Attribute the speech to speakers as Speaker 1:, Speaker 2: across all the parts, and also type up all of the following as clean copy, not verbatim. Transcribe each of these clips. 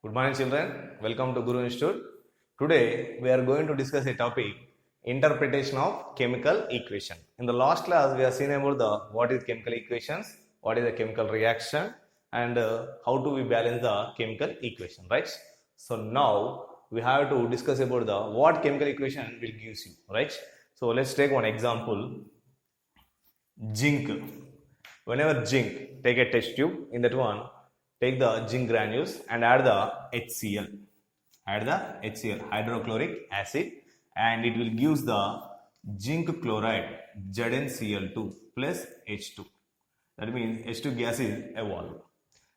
Speaker 1: Good morning, children. Welcome to Guru Institute. Today we are going to discuss a topic: interpretation of chemical equation. In the last class, we have seen about the what is chemical equations, what is a chemical reaction, and how do we balance the chemical equation, right? So now we have to discuss about the what chemical equation will gives you, right? So let's take one example: zinc. Whenever zinc, take a test tube. In that one, take the zinc granules and add the HCl. Add the HCl, hydrochloric acid, and it will give the zinc chloride ZnCl2 plus H2. That means H2 gas is evolved.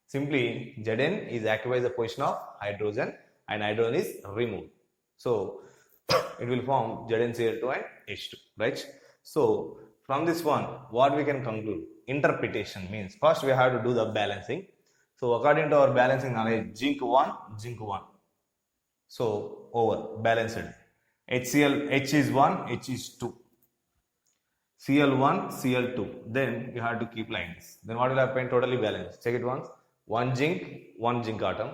Speaker 1: Simply, Zn is occupies the position of hydrogen and hydrogen is removed. So it will form ZnCl2 and H2, right? So from this one, what we can conclude? Interpretation means first we have to do the balancing. So according to our balancing knowledge, zinc 1. So over balanced. HCl, H is 1, H is 2. Cl1, Cl2. Then you have to keep lines. Then what will happen? Totally balanced. Check it once. 1 zinc atom.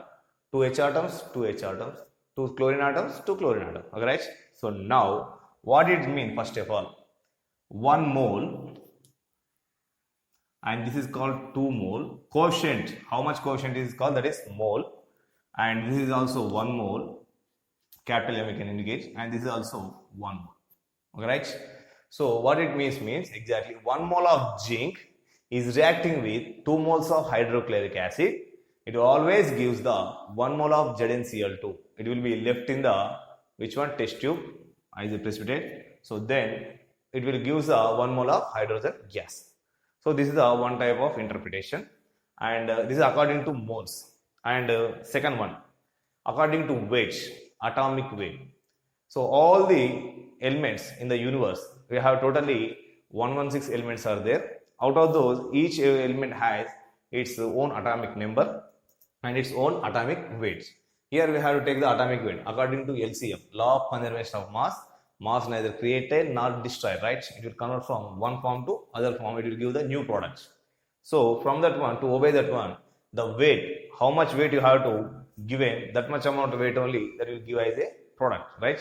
Speaker 1: 2 H atoms, 2 H atoms. 2 chlorine atoms, 2 chlorine atoms. Okay, right? So now, what it means first of all? 1 mole, and this is called 2 mole. Quotient, how much quotient is called? That is mole. And this is also 1 mole. Capital M we can indicate. And this is also 1 mole. Okay, right? So what it means exactly 1 mole of zinc is reacting with 2 moles of hydrochloric acid. It always gives the 1 mole of ZnCl2. It will be left in the which one? Test tube as a precipitate. So then it will give the 1 mole of hydrogen gas. So this is the one type of interpretation, and this is according to moles. And second one, according to weight, atomic weight. So all the elements in the universe, we have totally 116 elements are there. Out of those, each element has its own atomic number and its own atomic weight. Here we have to take the atomic weight according to LCM, Law of Conservation of Mass. Mass neither created nor destroyed, right? It will convert from one form to other form. It will give the new products. So from that one, to obey that one, the weight, how much weight you have to give in, that much amount of weight only that will give as a product, right?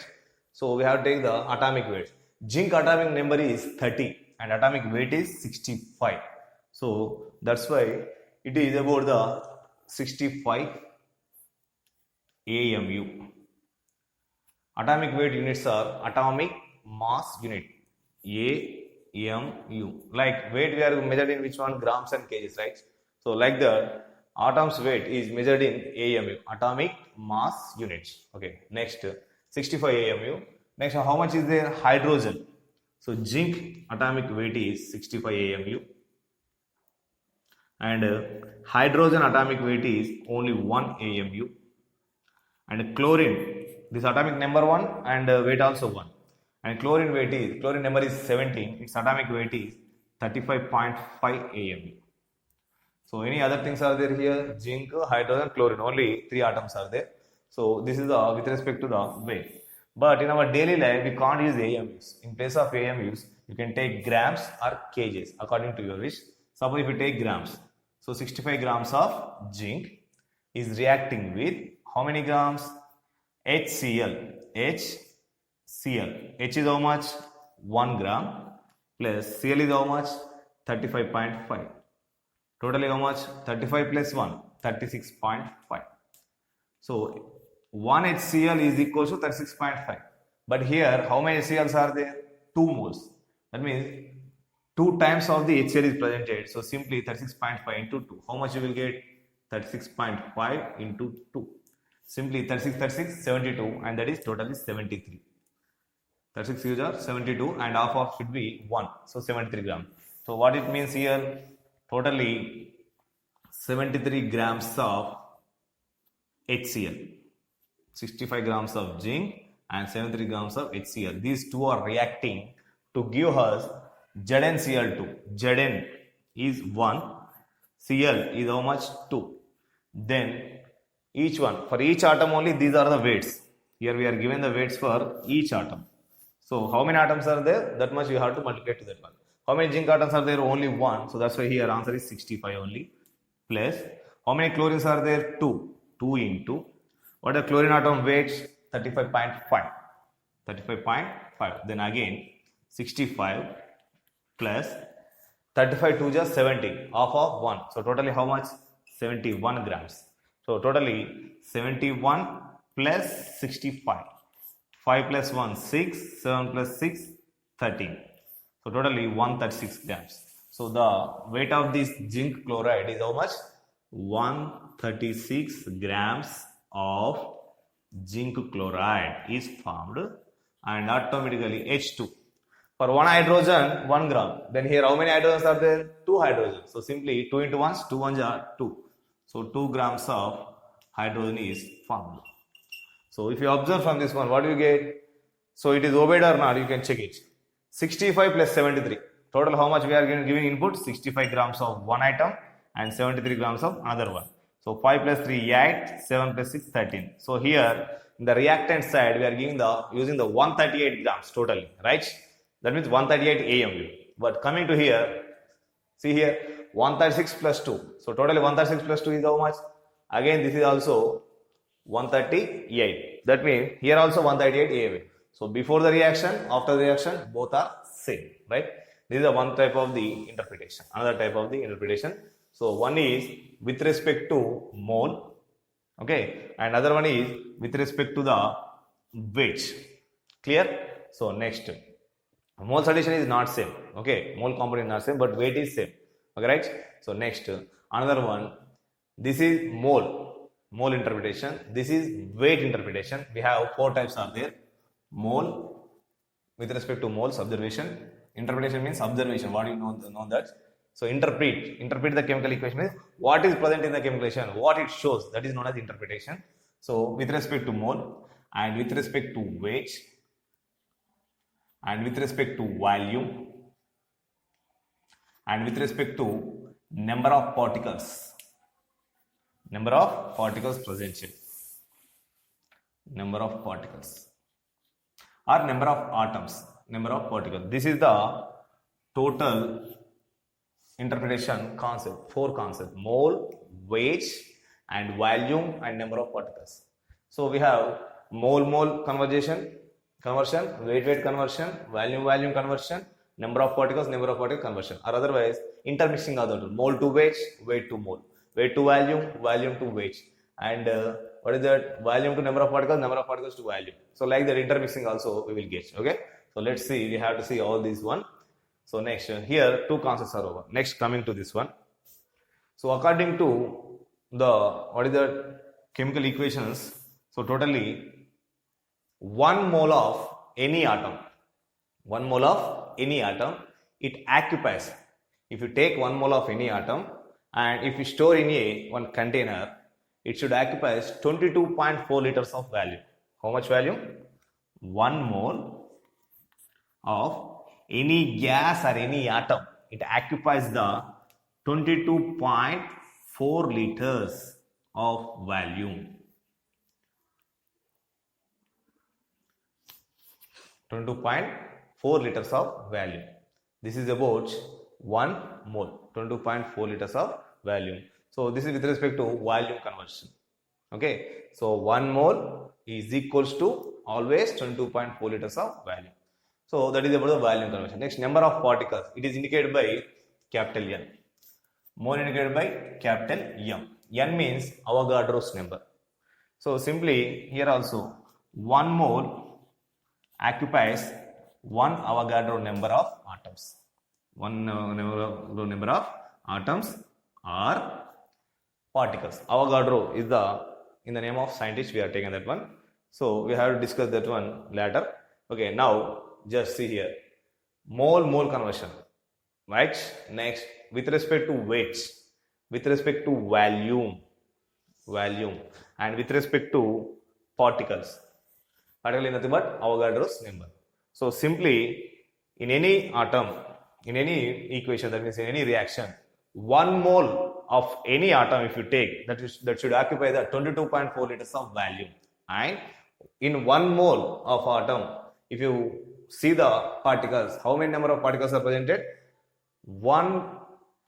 Speaker 1: So we have to take the atomic weight. Zinc atomic number is 30 and atomic weight is 65. So that's why it is about the 65 AMU. Atomic weight units are atomic mass unit, AMU. Like weight we are measured in which one? Grams and kgs, right? So like the atom's weight is measured in AMU, atomic mass units. Okay, next 65 AMU. Next, how much is there? Hydrogen. So zinc atomic weight is 65 AMU. And hydrogen atomic weight is only 1 AMU. And chlorine, this atomic number 1 and weight also 1. And chlorine weight is, chlorine number is 17, its atomic weight is 35.5 AMU. So any other things are there here? Zinc, hydrogen, chlorine, only 3 atoms are there. So this is the with respect to the weight. But in our daily life, we can't use AMUs. In place of AMUs, you can take grams or kgs according to your wish. Suppose if you take grams, so 65 grams of zinc is reacting with how many grams? HCl. HCl. H is how much? 1 gram plus Cl is how much? 35.5. Totally how much? 35 plus 1, 36.5. So 1 HCl is equal to 36.5. But here, how many HCls are there? 2 moles. That means 2 times of the HCl is presented. So simply 36.5 into 2. How much you will get? 36.5 into 2. Simply 36, 72, and that is totally 73. 36 is 72 and half of should be 1. So 73 grams. So what it means here? Totally 73 grams of HCl. 65 grams of zinc and 73 grams of HCl. These two are reacting to give us ZnCl2. Zn is 1. Cl is how much? 2. Then each one, for each atom only, these are the weights. Here we are given the weights for each atom. So how many atoms are there? That much you have to multiply to that one. How many zinc atoms are there? Only 1. So that's why here answer is 65 only. Plus, how many chlorines are there? 2. 2 into What are chlorine atom weights? 35.5. 35.5. Then again 65 plus 35 to just 70, half of 1. So totally how much? 71 grams. So totally 71 plus 65. 5 plus 1, 6. 7 plus 6, 13. So totally 136 grams. So the weight of this zinc chloride is how much? 136 grams of zinc chloride is formed, and automatically H2. For one hydrogen, 1 gram. Then here how many hydrogens are there? 2 hydrogens. So simply 2 into 1, 2 ones are 2. So 2 grams of hydrogen is formed. So if you observe from this one, what do you get? So it is obeyed or not? You can check it. 65 plus 73. Total how much we are giving input? 65 grams of one item and 73 grams of another one. So 5 plus 3, 8, 7 plus 6, 13. So here in the reactant side, we are giving using the 138 grams totally, right? That means 138 AMU. But coming to here, see here 136 plus 2. So totally 136 plus 2 is how much? Again, this is also 138. That means here also 138 AMU. So before the reaction, after the reaction, both are same, right? This is the one type of the interpretation. Another type of the interpretation. So one is with respect to mole, okay, and other one is with respect to the weight. Clear? So next, moles addition is not same, okay, mole component is not same, but weight is same, okay, right? So next, another one, this is mole interpretation, this is weight interpretation. We have 4 types are there. Mole, with respect to moles, observation. Interpretation means observation, what you know that. So interpret the chemical equation is what is present in the chemical equation, what it shows, that is known as interpretation. So with respect to mole, and with respect to weight, and with respect to volume, and with respect to number of particles presented, number of particles, or number of atoms, number of particles. This is the total interpretation concept, 4 concepts: mole, weight, and volume, and number of particles. So we have mole conversion, weight conversion, volume conversion, number of particles conversion, or otherwise intermixing of the two: mole to weight to mole, weight to volume to weight, and what is that? Volume to number of particles to volume. So like that intermixing also we will get. Okay. So let's see. We have to see all these one. So next, here 2 concepts are over. Next, coming to this one. So according to the chemical equations, so totally 1 mole of any atom, it occupies. If you take 1 mole of any atom and if you store in one container, it should occupy 22.4 liters of volume. How much volume? 1 mole of any gas or any atom, it occupies the 22.4 liters of volume. 22.4 liters of volume. This is about 1 mole, 22.4 liters of volume. So this is with respect to volume conversion. Okay, so 1 mole is equals to always 22.4 liters of volume. So that is about the volume conversion. Next, number of particles. It is indicated by capital N. Mole indicated by capital M. N means Avogadro's number. So simply here also 1 mole occupies 1 Avogadro number of atoms. 1 number of atoms or particles. Avogadro is in the name of scientist we are taking that one. So we have to discuss that one later. Okay, now just see here. Mole conversion. Right? Next, with respect to weights, with respect to volume, and with respect to particles. Particle is nothing but Avogadro's number. So simply in any atom, in any equation, that means in any reaction, 1 mole of any atom if you take, that should occupy the 22.4 liters of volume. And in 1 mole of atom, if you see the particles, how many number of particles are presented? 1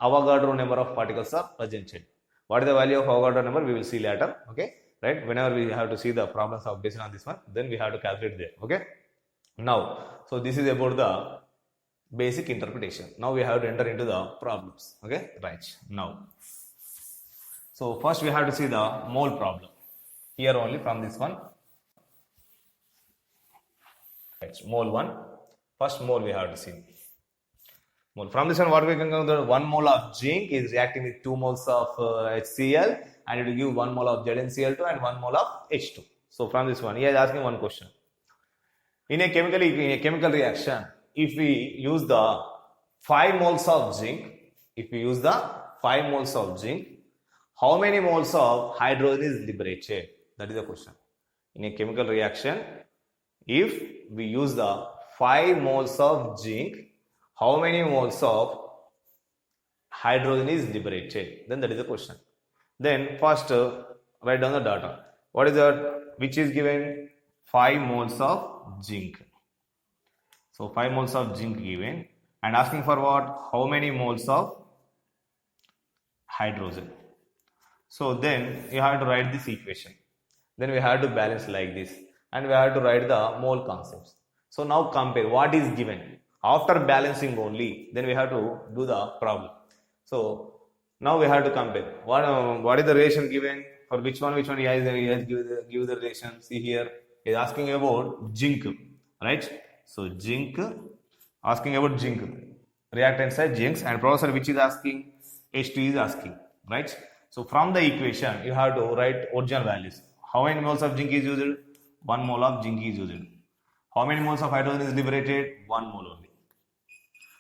Speaker 1: Avogadro number of particles are presented. What is the value of Avogadro number? We will see later. Okay. right? Whenever we have to see the problems of based on this one, then we have to calculate there. Okay. Now, so this is about the basic interpretation. Now we have to enter into the problems. Okay, right now. So first we have to see the mole problem. Here only from this one. Right, mole 1. First mole we have to see. Mole. From this one, what we can consider, 1 mole of zinc is reacting with 2 moles of HCl, and it will give 1 mole of ZnCl2 and 1 mole of H2. So from this one, he is asking one question. In a chemical reaction, if we use the 5 moles of zinc, how many moles of hydrogen is liberated? That is the question. In a chemical reaction, if we use the 5 moles of zinc, how many moles of hydrogen is liberated? Then that is the question. Then first write down the data. What is that? Which is given 5 moles of zinc. So 5 moles of zinc given, and asking for what? How many moles of hydrogen? So then you have to write this equation. Then we have to balance like this, and we have to write the mole concepts. So now compare what is given. After balancing only, then we have to do the problem. So now we have to compare. What is the relation given? For which one he has give the relation. See here, he is asking about zinc, right? So zinc, asking about zinc. Reactant side zinc, and professor which is asking, H2 is asking, right? So from the equation, you have to write original values. How many moles of zinc is used? 1 mole of zinc is used. How many moles of hydrogen is liberated? 1 mole only.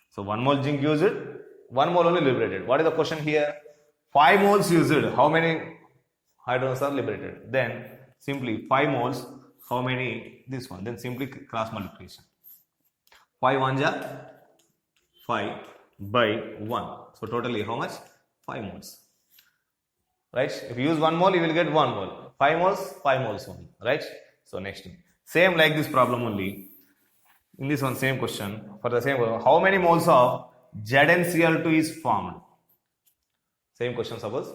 Speaker 1: So 1 mole zinc used, 1 mole only liberated. What is the question here? 5 moles used, how many hydrogens are liberated? Then simply 5 moles, how many? This one. Then simply cross multiplication. 5 1 5 by 1. So totally how much? 5 moles. Right? If you use 1 mole, you will get 1 mole. 5 moles, 5 moles only. Right? So next one. Same like this problem only. In this one, same question. For the same question, how many moles of ZnCl2 is formed? Same question, suppose.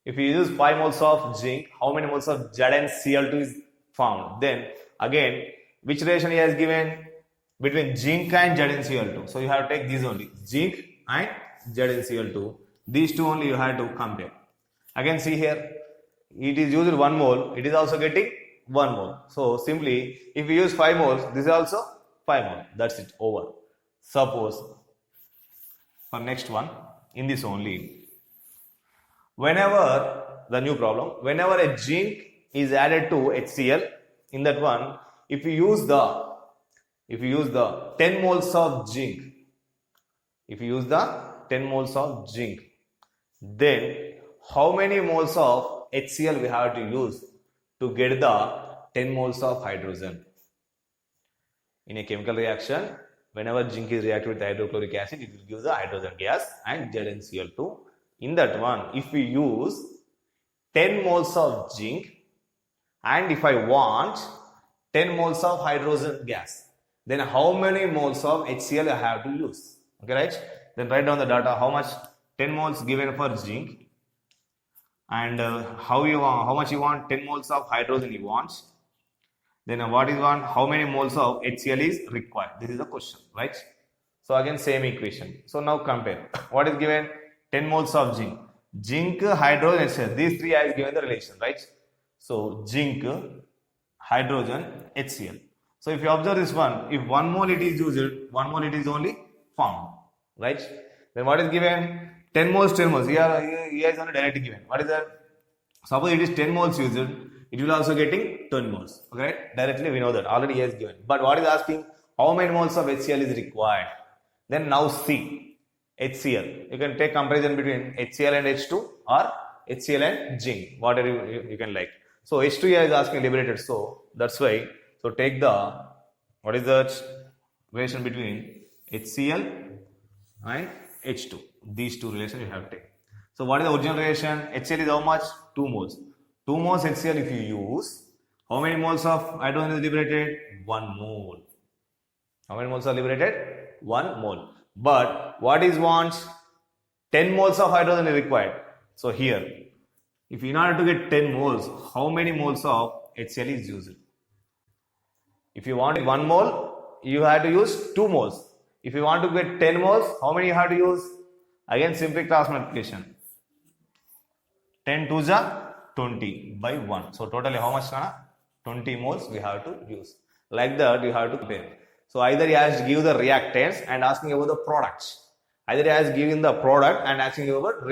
Speaker 1: If you use 5 moles of zinc, how many moles of ZnCl2 is formed? Then again, which relation he has given? Between zinc and ZnCl2. So you have to take these only. Zinc and ZnCl2. These two only you have to compare. Again, see here. It is used 1 mole. It is also getting 1 mole. So simply, if we use 5 moles, this is also 5 mole. That's it. Over. Suppose, for next one, in this only, whenever, the new problem, whenever a zinc is added to HCl, in that one, if you use the 10 moles of zinc, then how many moles of HCl we have to use to get the 10 moles of hydrogen? In a chemical reaction, whenever zinc is reacted with hydrochloric acid, it will give the hydrogen gas and ZnCl2. In that one, if we use 10 moles of zinc, and if I want 10 moles of hydrogen gas, then how many moles of HCl I have to use? Okay, right? Then write down the data. How much? 10 moles given for zinc, and how much you want? 10 moles of hydrogen you want. Then what is one? How many moles of HCl is required? This is the question, right? So again, same equation. So now compare. What is given? 10 moles of zinc. Zinc, hydrogen, HCl. These three I is given the relation, right? So zinc, hydrogen, HCl. So if you observe this one, if 1 mole it is used, 1 mole it is only formed, right? Then what is given? 10 moles, 10 moles. Here is only directly given. What is that? Suppose it is 10 moles used, it will also getting 10 moles. Okay, right? Directly we know that already he has given. But what is asking? How many moles of HCl is required? Then now see HCl. You can take comparison between HCl and H2 or HCl and zinc, whatever you can like. So H2 here is asking liberated. So that's why. So take the, what is the relation between HCl and H2. These two relations you have to take. So what is the original relation? HCl is how much? 2 moles. 2 moles HCl if you use, how many moles of hydrogen is liberated? 1 mole. How many moles are liberated? 1 mole. But what is wants? 10 moles of hydrogen is required. So here, If in order to get 10 moles, how many moles of HCl is used? If you want 1 mole, you have to use 2 moles. If you want to get 10 moles, how many you have to use? Again, simply cross multiplication. 10 to the 20 by 1. So totally how much? 20 moles we have to use. Like that you have to compare. So either he has give the reactants and asking about the products. Either he has given the product and asking about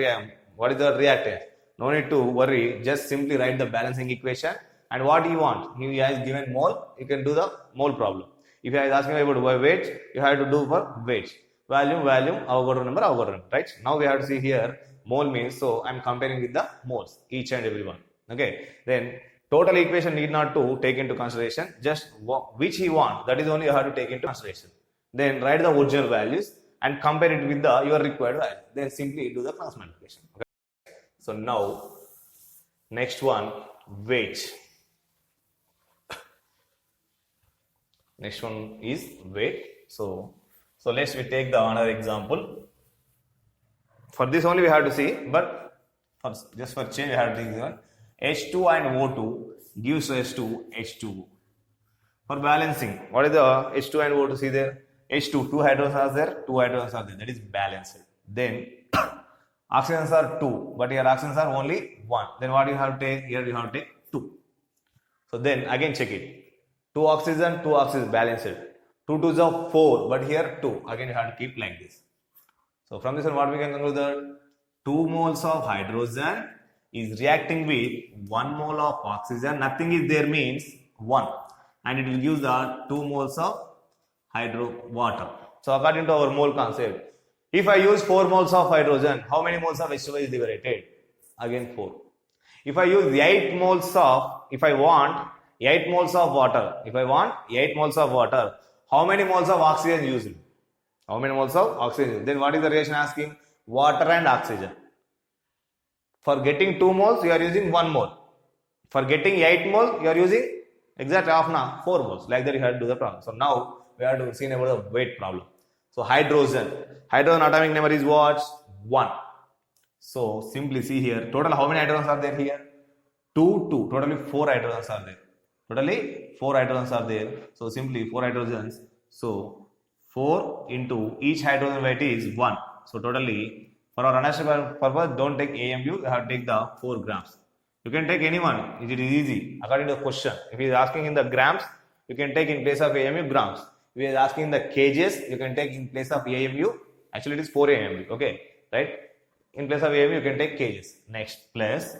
Speaker 1: what is the reactant. No need to worry. Just simply write the balancing equation. And what you want? He has given mole. You can do the mole problem. If he is asking about weight, you have to do for weight. Volume, Avogadro number, right? Now we have to see here. Mole means, so I am comparing with the moles, each and every one. Okay. Then total equation need not to take into consideration. Just which he want. That is only you have to take into consideration. Then write the original values and compare it with the your required value. Then simply do the cross multiplication. Okay. So now next one, weight. Next one is weight. So let's we take the another example. For this only we have to see, but just for change we have to take this one. H2 and O2 gives us to H2. For balancing, what is the H2 and O2? See there, H2, 2 hydrogens are there, 2 hydrogens are there. That is balanced. Then oxygens are 2, but here oxygens are only 1. Then what you have to take? Here you have to take 2. So then again check it. 2 oxygen balanced. 2 to the 4, but here 2. Again you have to keep like this. So from this one what we can conclude that 2 moles of hydrogen is reacting with 1 mole of oxygen. Nothing is there means 1. And it will give the 2 moles of water. So according to our mole concept, if I use 4 moles of hydrogen, how many moles of H2O is liberated? Again 4. If I use 8 moles of, if I want 8 moles of water, how many moles of oxygen used? How many moles of oxygen? Then what is the reaction asking? Water and oxygen. For getting 2 moles, you are using 1 mole. For getting 8 moles, you are using exactly 4 moles. Like that you have to do the problem. So now we have to see about the weight problem. So hydrogen atomic number is what? 1. So simply see here, total how many hydrogens are there here? 2, 2. Totally 4 hydrogens are there. So simply 4 hydrogens. So 4 into each hydrogen weight is 1. So totally, for our understanding purpose, don't take AMU, you have to take the 4 grams. You can take anyone, it is easy. According to the question, if he is asking in the grams, you can take in place of AMU grams. If he is asking in the kgs, you can take in place of AMU. Actually, it is 4 AMU, okay, right? In place of AMU, you can take kgs. Next, plus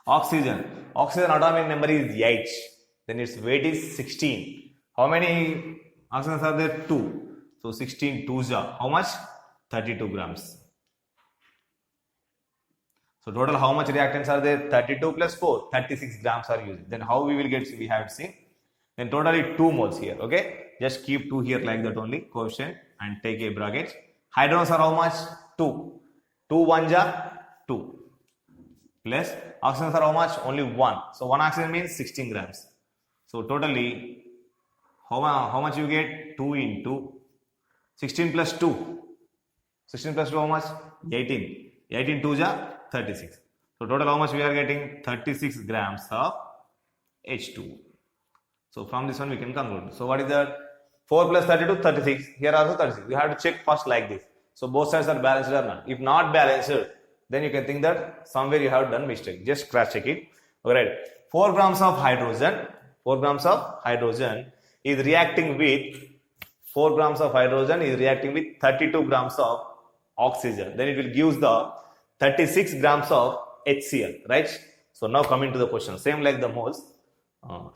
Speaker 1: oxygen. Oxygen atomic number is 8. Then its weight is 16. How many oxygens are there? 2. So 16 2s are how much? 32 grams. So total how much reactants are there? 32 plus 4, 36 grams are used. Then how we will get, we have seen. Then totally 2 moles here, okay? Just keep 2 here like that only, coefficient, and take a bracket. Hydrogens are how much? 2. 2 1 ja 2. Plus oxygens are how much? Only 1. So 1 oxygen means 16 grams. So totally how much you get? 2 into 16 plus 2. 16 plus 2 how much? 18. 18 2 ja 36. So total how much we are getting? 36 grams of H2. So from this one we can conclude. So what is that? 4 plus 32, 36. Here also 36. You have to check first like this. So both sides are balanced or not. If not balanced, then you can think that somewhere you have done mistake. Just cross check it. Alright. 4 grams of hydrogen is reacting with 32 grams of oxygen. Then it will give the 36 grams of HCl, right? So now coming to the question, same like the moles.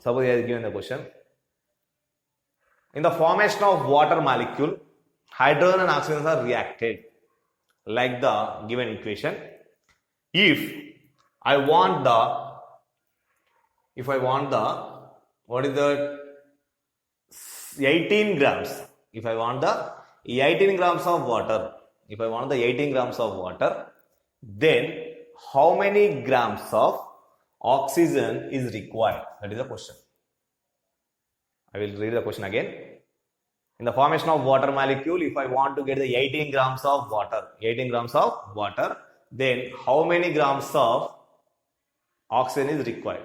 Speaker 1: Suppose he has given the question. In the formation of water molecule, hydrogen and oxygen are reacted like the given equation. If I want the what is the 18 grams, if I want the 18 grams of water, then how many grams of oxygen is required? That is the question. I will read the question again. In the formation of water molecule, if I want to get the 18 grams of water, then how many grams of oxygen is required.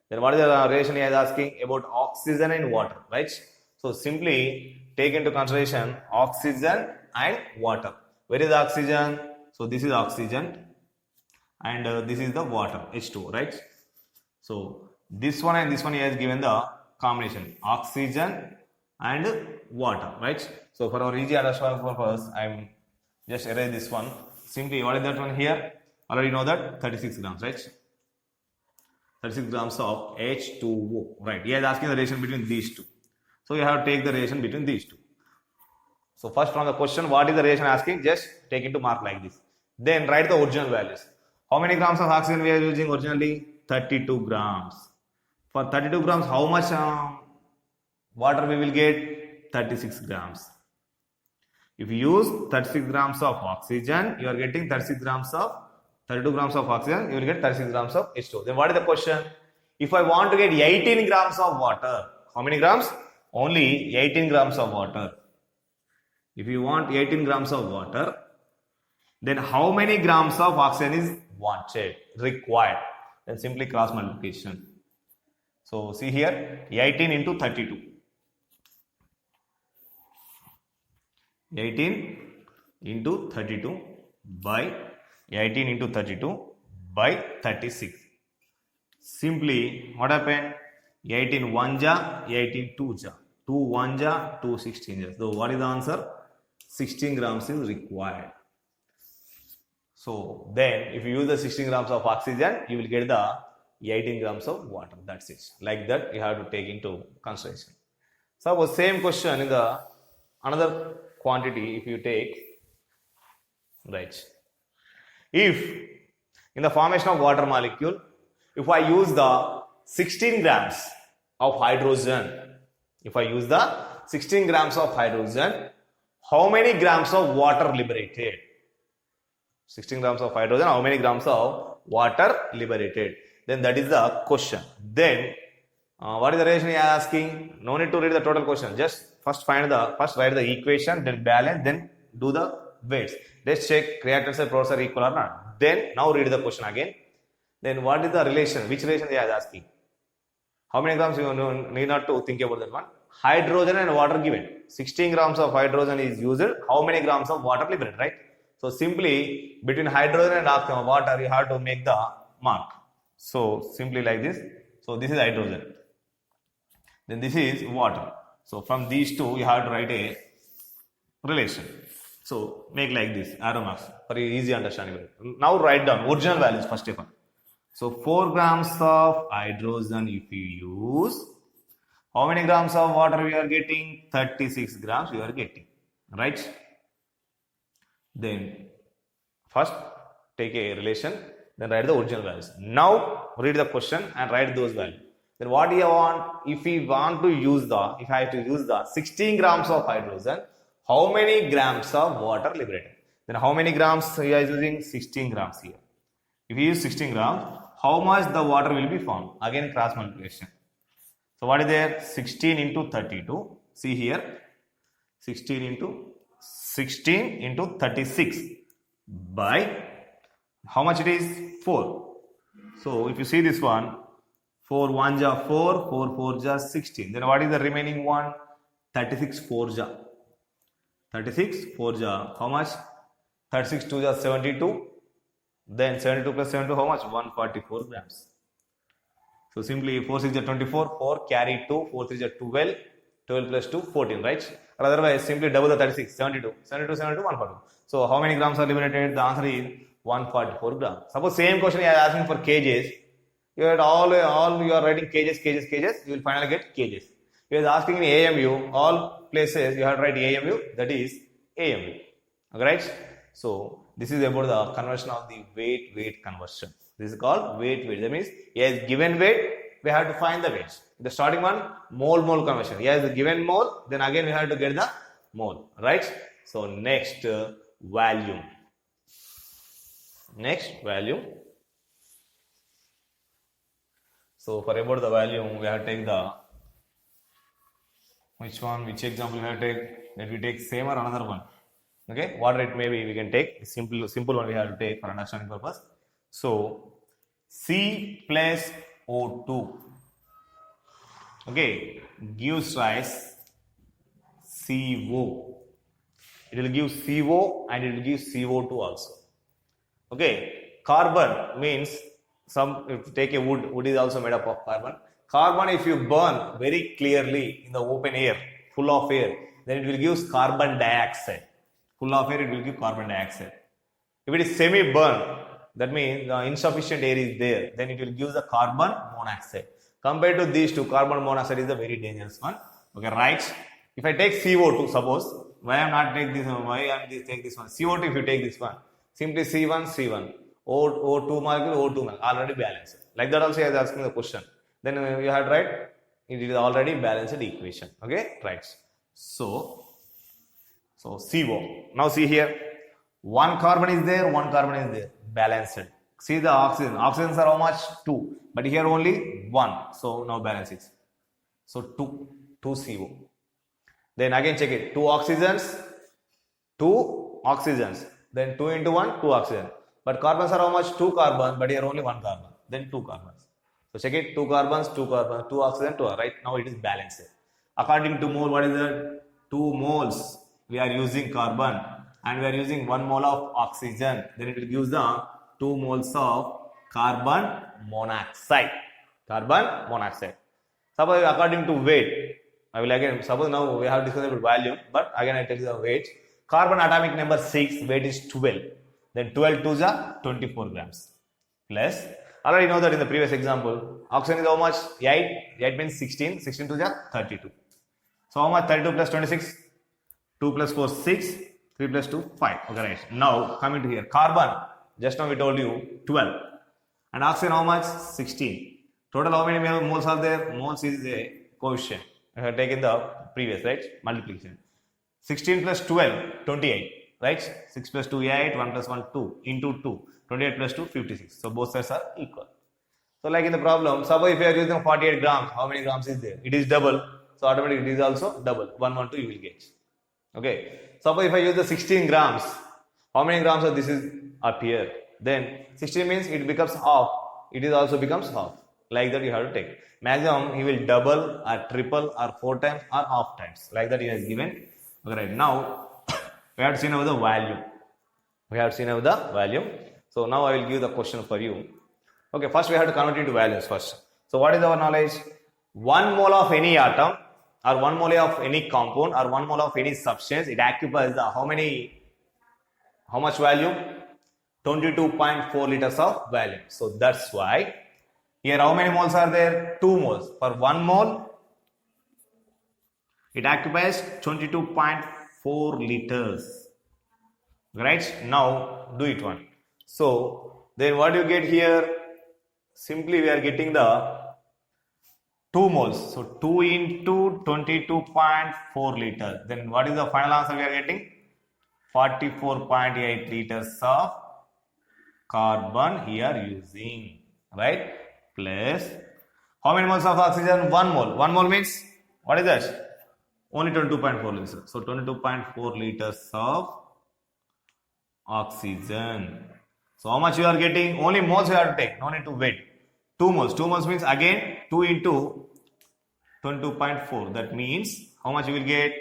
Speaker 1: Then what is the relation he is asking about oxygen and water, right? So simply take into consideration oxygen and water. Where is oxygen? So this is oxygen and this is the water, H2O, right? So this one and this one he has given the combination oxygen and water, right? So for our easy understanding purpose, I am just erase this one. Simply what is that one here? Already know that 36 grams, right? 36 grams of H2O, right? He is asking the relation between these two. So you have to take the relation between these two. So first from the question, what is the relation asking? Just take it to mark like this. Then write the original values. How many grams of oxygen we are using originally? 32 grams. For 32 grams, how much water we will get? 36 grams. If you use 36 grams of oxygen, you are getting 36 grams of 32 grams of oxygen, you will get 36 grams of H2O. Then what is the question? If I want to get 18 grams of water, how many grams? Only 18 grams of water. If you want 18 grams of water, then how many grams of oxygen is wanted, required? Then simply cross multiplication. So see here, 18 into 32. 18 into 32 by 18 into 32 by 36. Simply what happened? 18 1 ja, 18 2 ja. 2 1 ja, 2 16 ja. So what is the answer? 16 grams is required. So then if you use the 16 grams of oxygen, you will get the 18 grams of water. That's it. Like that you have to take into consideration. So same question in the another quantity if you take, right? If in the formation of water molecule, if I use the 16 grams of hydrogen, if I use the 16 grams of hydrogen, how many grams of water liberated? 16 grams of hydrogen, how many grams of water liberated? Then that is the question. Then what is the relation you are asking? No need to read the total question. Just first write the equation, then balance, then do the weights. Let's check reactants and products are equal or not. Then now read the question again. Then what is the relation? Which relation they are asking? How many grams you need not to think about that one. Hydrogen and water given. 16 grams of hydrogen is used. How many grams of water liberated, right? So simply between hydrogen and water you have to make the mark. So simply like this. So this is hydrogen. Then this is water. So from these two you have to write a relation. So make like this arrow marks for easy understanding. Now write down original values first of all. So 4 grams of hydrogen if you use, how many grams of water we are getting? 36 grams we are getting, right? Then first take a relation, then write the original values. Now read the question and write those values. Then what do you want? If I have to use the 16 grams of hydrogen, how many grams of water liberated? Then how many grams we are using? 16 grams here. If you use 16 grams, how much the water will be formed? Again cross multiplication. So what is there? 16 into 32. See here. 16 into 36 by how much it is? 4. So if you see this one, 4 1 ja 4, 4 4 ja 16. Then what is the remaining one? 36 4 ja. 36 4 ja. How much? 36 2 ja 72. Then 72 plus 72 how much? 144 grams. So simply 4 6 ja 24, 4 carry 2, 4 3 ja 12, 12 plus 2 14, right? Or otherwise simply double the 36, 72, 72 72 142. So how many grams are liberated? The answer is 144 grams. Suppose same question you are asking for kgs. You had all you are writing kgs, you will finally get kgs. You are asking in AMU, all places you have to write AMU, that is AMU. Alright? So this is about the conversion of the weight conversion. This is called weight. That means he has given weight, we have to find the weight. The starting one, mole conversion. He has given mole, then again we have to get the mole. Right? So next volume. Next volume. So for about the volume, we have to take the which example we have to take? Let we take same or another one. Okay, whatever it may be, we can take simple one we have to take for understanding purpose. So C plus O2. Okay, gives rise CO. It will give CO and it will give CO2 also. Okay, carbon means if you take a wood is also made up of carbon. Carbon, if you burn very clearly in the open air, full of air, then it will give carbon dioxide. Full of air, it will give carbon dioxide. If it is semi-burn, that means the insufficient air is there, then it will give the carbon monoxide. Compared to these two, carbon monoxide is a very dangerous one. Okay, right? If I take CO2, suppose, why I am not take this one? Why I am take this one? CO2, if you take this one, simply C1, C1, O2 molecule, O2 molecule, already balanced. Like that also, I was asking the question. Then you have to write, it is already balanced equation. Okay, right? So CO. Now see here, one carbon is there, one carbon is there, balanced. See the oxygen. Oxygens are how much? 2. But here only 1. So now balance it. So 2 CO. Then again check it. 2 oxygens. Then 2 into 1, 2 oxygen. But carbons are how much? 2 carbon. But here only 1 carbon. Then 2 carbons. So check it. 2 carbons, 2 oxygen, 2. Right now it is balanced. According to mole, what is that? 2 moles. We are using carbon. And we are using 1 mole of oxygen. Then it will give the 2 moles of carbon monoxide. Suppose according to weight, I will again, suppose now we have discussed about volume, but again I tell you the weight. Carbon atomic number 6, weight is 12. Then 12 to the 24 grams. Plus, already know that in the previous example, oxygen is how much? 8. 8 means 16. 16 to the 32. So how much? 32 plus 26. 2 plus 4, 6. 3 plus 2, 5. Okay, right. Now, coming to here. Carbon, just now we told you 12. And oxygen how much? 16. Total how many moles are there? Moles is a coefficient. I have taken the previous, right? Multiplication. 16 plus 12, 28. Right? 6 plus 2, 8. 1 plus 1, 2. Into 2. 28 plus 2, 56. So, both sides are equal. So, like in the problem, suppose if you are using 48 grams, how many grams is there? It is double. So, automatically it is also double. 112 you will get. Okay. Suppose if I use the 16 grams, how many grams of this is up here? Then 16 means it becomes half. It is also becomes half. Like that you have to take. Maximum he will double or triple or 4 times or half times. Like that he has given. Okay, right. Now we have seen about the volume. So now I will give the question for you. Okay, first we have to convert into values first. So what is our knowledge? 1 mole of any atom or 1 mole of any compound or 1 mole of any substance, it occupies the how much volume? 22.4 liters of volume. So that's why here how many moles are there? 2 moles. For 1 mole, it occupies 22.4 liters. Right? Now do it one. So then what you get here? Simply we are getting the 2 moles. So 2 into 22.4 liters. Then what is the final answer we are getting? 44.8 liters of carbon here using. Right? Plus, how many moles of oxygen? 1 mole. 1 mole means, what is that? Only 22.4 liters. So 22.4 liters of oxygen. So how much you are getting? Only moles you have to take. No need to wait. 2 moles. 2 moles means again 2 into 22.4. That means how much you will get?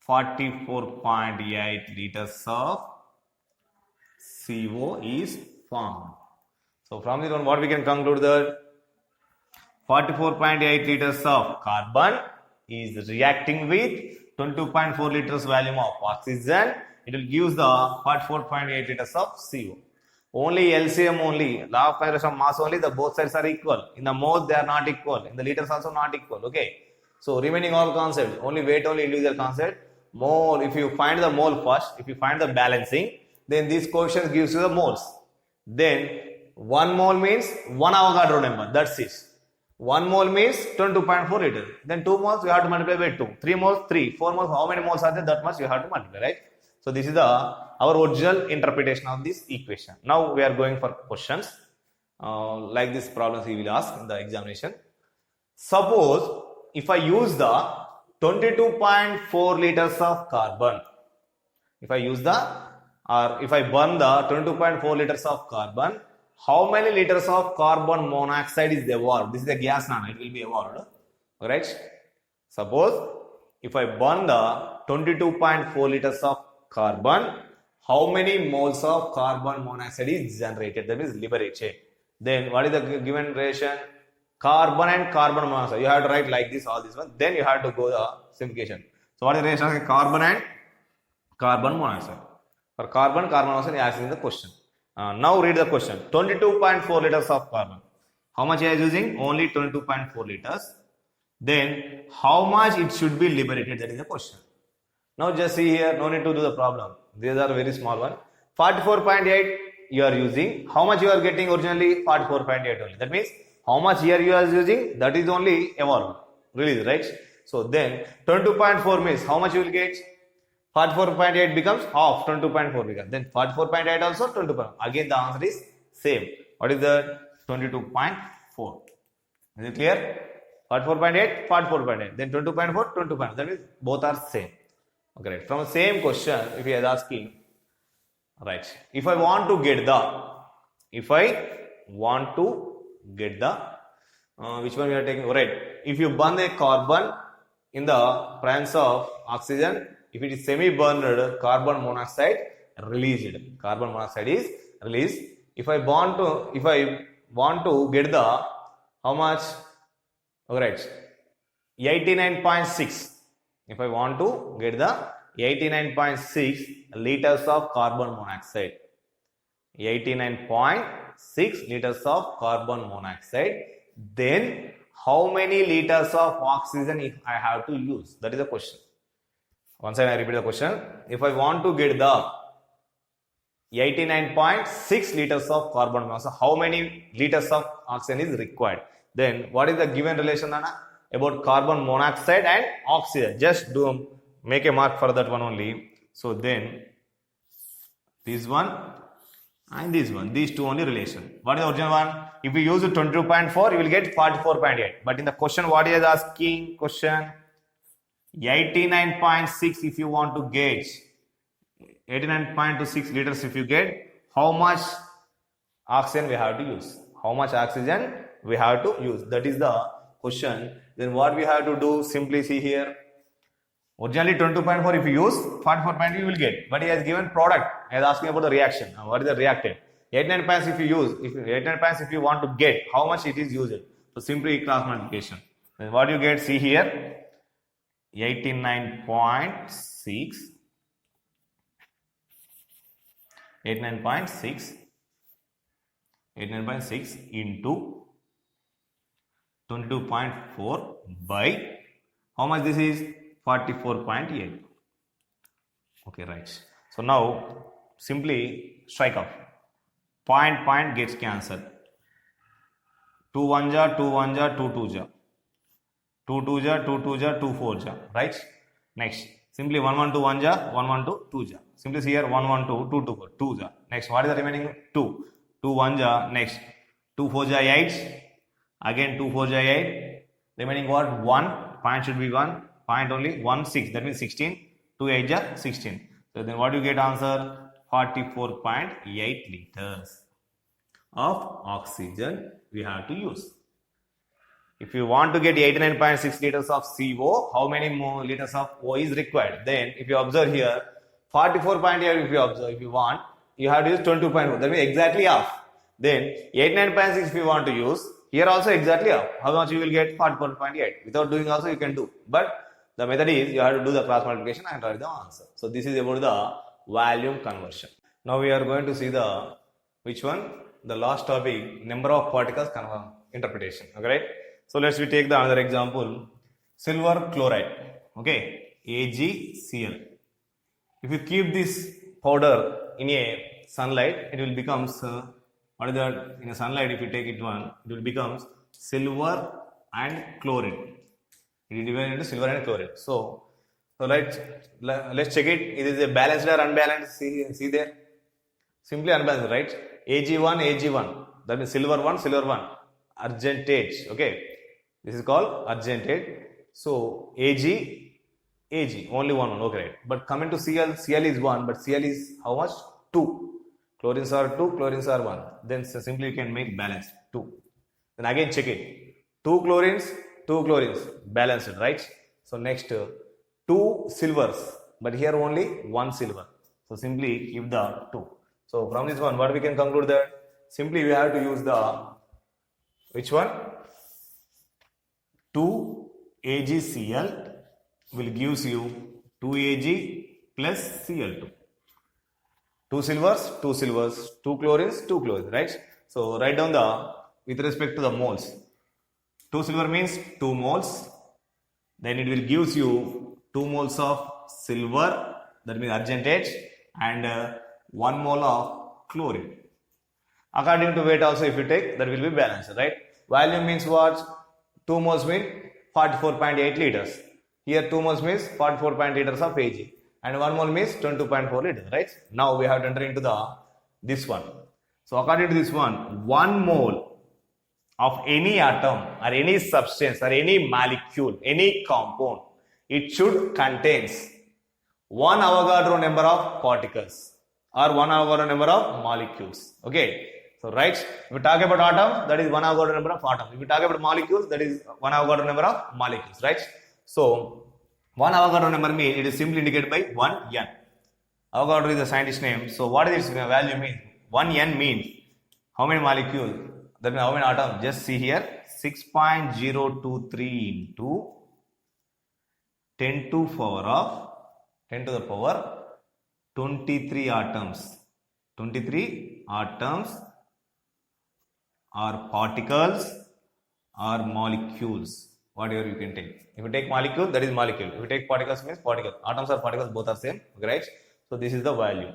Speaker 1: 44.8 liters of CO is formed. So from this one, what we can conclude that 44.8 liters of carbon is reacting with 22.4 liters volume of oxygen. It will give the 44.8 liters of CO. Only LCM only, law of conservation of mass only, the both sides are equal. In the moles they are not equal. In the liters also not equal. Okay. So remaining all concepts, only weight only individual concept. Mole, if you find the mole first, if you find the balancing, then these coefficients gives you the moles. Then 1 mole means 1 Avogadro number. That's it. 1 mole means 22.4 liters. Then 2 moles you have to multiply by 2. 3 moles, 3. 4 moles, how many moles are there? That much you have to multiply, right? So this is our original interpretation of this equation. Now we are going for questions. Like this problems he will ask in the examination. Suppose if I use the 22.4 liters of carbon, if I burn the 22.4 liters of carbon, how many liters of carbon monoxide is evolved? This is a gas now, it will be evolved. Alright. Suppose if I burn the 22.4 liters of carbon, how many moles of carbon monoxide is generated? That means liberated. Then what is the given relation? Carbon and carbon monoxide. You have to write like this, all this one. Then you have to go the simplification. So what is the relation of carbon and carbon monoxide? For carbon monoxide, you are asking the question. Now read the question. 22.4 liters of carbon. How much you are using? Only 22.4 liters. Then how much it should be liberated? That is the question. Now just see here. No need to do the problem. These are very small one. 44.8 you are using. How much you are getting originally? 44.8 only. That means how much here you are using? That is only evolved. Release, right? So then 22.4 means how much you will get? 44.8 becomes half 22.4 becomes. Then 44.8 also 22. Again the answer is same. What is the 22.4? Is it clear? 44.8, 44.8. Then 22.4, 22.4. That means both are same. Okay, right. From the same question, if he is asking, right, if I want to get the, which one we are taking, right, if you burn a carbon in the presence of oxygen, if it is semi-burned, carbon monoxide released. Carbon monoxide is released. If I want to get the, how much, right, 89.6. If I want to get the 89.6 liters of carbon monoxide, 89.6 liters of carbon monoxide, then how many liters of oxygen I have to use? That is the question. Once I repeat the question. If I want to get the 89.6 liters of carbon monoxide, how many liters of oxygen is required? Then what is the given relation, Nana? About carbon monoxide and oxygen. Just make a mark for that one only. So then this one and this one, these two only relation. What is the original one? If you use 22.4, you will get 44.8. But in the question, what is asking? Question 89.6 if you want to get 89.26 liters if you get, how much oxygen we have to use? How much oxygen we have to use? That is the question. Then what we have to do? Simply see here. Originally 22.4 if you use, 44.8 you will get. But he has given product. He is asking about the reaction. What is the reactant? 89.6 if you use, 89.6 if you want to get, how much it is used? So simply cross multiplication. Then what you get? See here. 89.6 into 22.4 by how much this is? 44.8. Okay, right. So now simply strike off. Point gets cancelled. 2 1 ja, 2 1 ja, 2 2 ja. 2 2 ja, 2 2 ja, 2 4 ja. Right? Next. Simply 1 1 2 1 ja, 1 1 2 2 ja. Simply see here 1 1 2 2 2 4 2 ja. Next, what is the remaining? 2. 2 1 ja. Next, 2 4 ja 8. Again 2 4 ja 8. Remaining what? 1. Point should be 1. Point only 1 6. That means 16. 2 8 ja 16. So then what you get answer? 44.8 liters of oxygen we have to use. If you want to get 89.6 liters of CO, how many more liters of O is required? Then if you observe here, 44.8 if you observe, if you want, you have to use 22.4. That means exactly half. Then 89.6 if you want to use, here also exactly half. How much you will get? 44.8. Without doing also you can do. But the method is you have to do the cross multiplication and write the answer. So this is about the volume conversion. Now we are going to see the, which one? The last topic, number of particles interpretation. Okay, right? So let's take the another example. Silver chloride. Okay, AgCl. If you keep this powder in a sunlight, it will becomes what is that? In a sunlight, if you take it one, it will becomes silver and chlorine. It is divided into silver and chlorine. So let's check it. It is a balanced or unbalanced? See there. Simply unbalanced, right? Ag1. That means silver 1. Argentate. Okay. This is called argentate. So Ag, only one. Okay, right. But coming to Cl is 1, but Cl is how much? 2. Chlorines are 2, chlorines are 1. Then simply you can make balance 2. Then again check it. 2 chlorines, 2 chlorines, balanced, right? So next 2 silvers, but here only 1 silver. So simply give the 2. So from this one, what we can conclude that simply we have to use the which one? 2 AgCl will gives you 2 Ag plus Cl2. 2 silvers, 2 silvers, 2 chlorines, 2 chlorines, right? So write down the with respect to the moles. 2 silver means 2 moles. Then it will gives you 2 moles of silver, that means argentate, and 1 mole of chlorine. According to weight also, if you take, that will be balanced, right? Volume means what? 2 moles mean 44.8 liters. Here 2 moles means 44.8 liters of Ag. And 1 mole means 22.4 liters, right? Now we have to enter into this one. So according to this one, 1 mole of any atom or any substance or any molecule, any compound, it should contains 1 Avogadro number of particles or 1 Avogadro number of molecules. Okay. So right, if we talk about atom, that is 1 Avogadro number of atoms. If we talk about molecules, that is 1 Avogadro number of molecules, right? So 1 Avogadro number means it is simply indicated by 1 N. Avogadro is the scientist name. So what is its value mean? 1 N means how many molecules? That means how many atoms? Just see here, 6.023 into 10 to the power 23 atoms. 23 atoms are particles or molecules, whatever you can take. If you take molecule, that is molecule. If you take particles, means particle. Atoms or particles, both are same, right? So this is the value.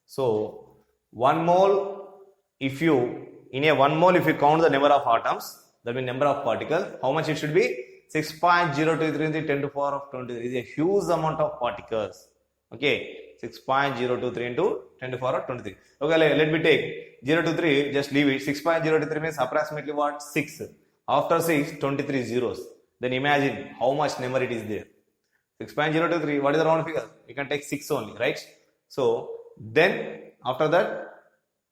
Speaker 1: So 1 mole, if you in a 1 mole, if you count the number of atoms, that means number of particles, how much it should be? 6.023 into 10 to the power of 23 is a huge amount of particles. Okay, 6.023 into 10 to the power of 23. Okay, let me take 023, just leave it. 6.023 means approximately what? 6. After 6, 23 zeros. Then imagine how much number it is there. 6.023, what is the round figure? You can take 6 only, right? So then after that,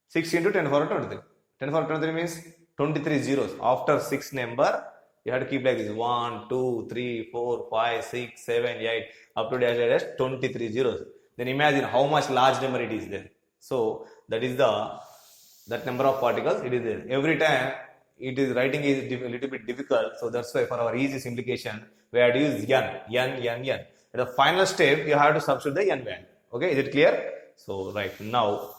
Speaker 1: 6 into 10 to the power of 23. 10 to the power of 23 means 23 zeros. After 6 number, you have to keep like this 1, 2, 3, 4, 5, 6, 7, 8 up to dash 23 zeros. Then imagine how much large number it is there. So that is that number of particles it is there. Every time it is writing is a little bit difficult. So that's why for our easy simplification we have to use n. At the final step you have to substitute the n value. Okay, is it clear? So right now,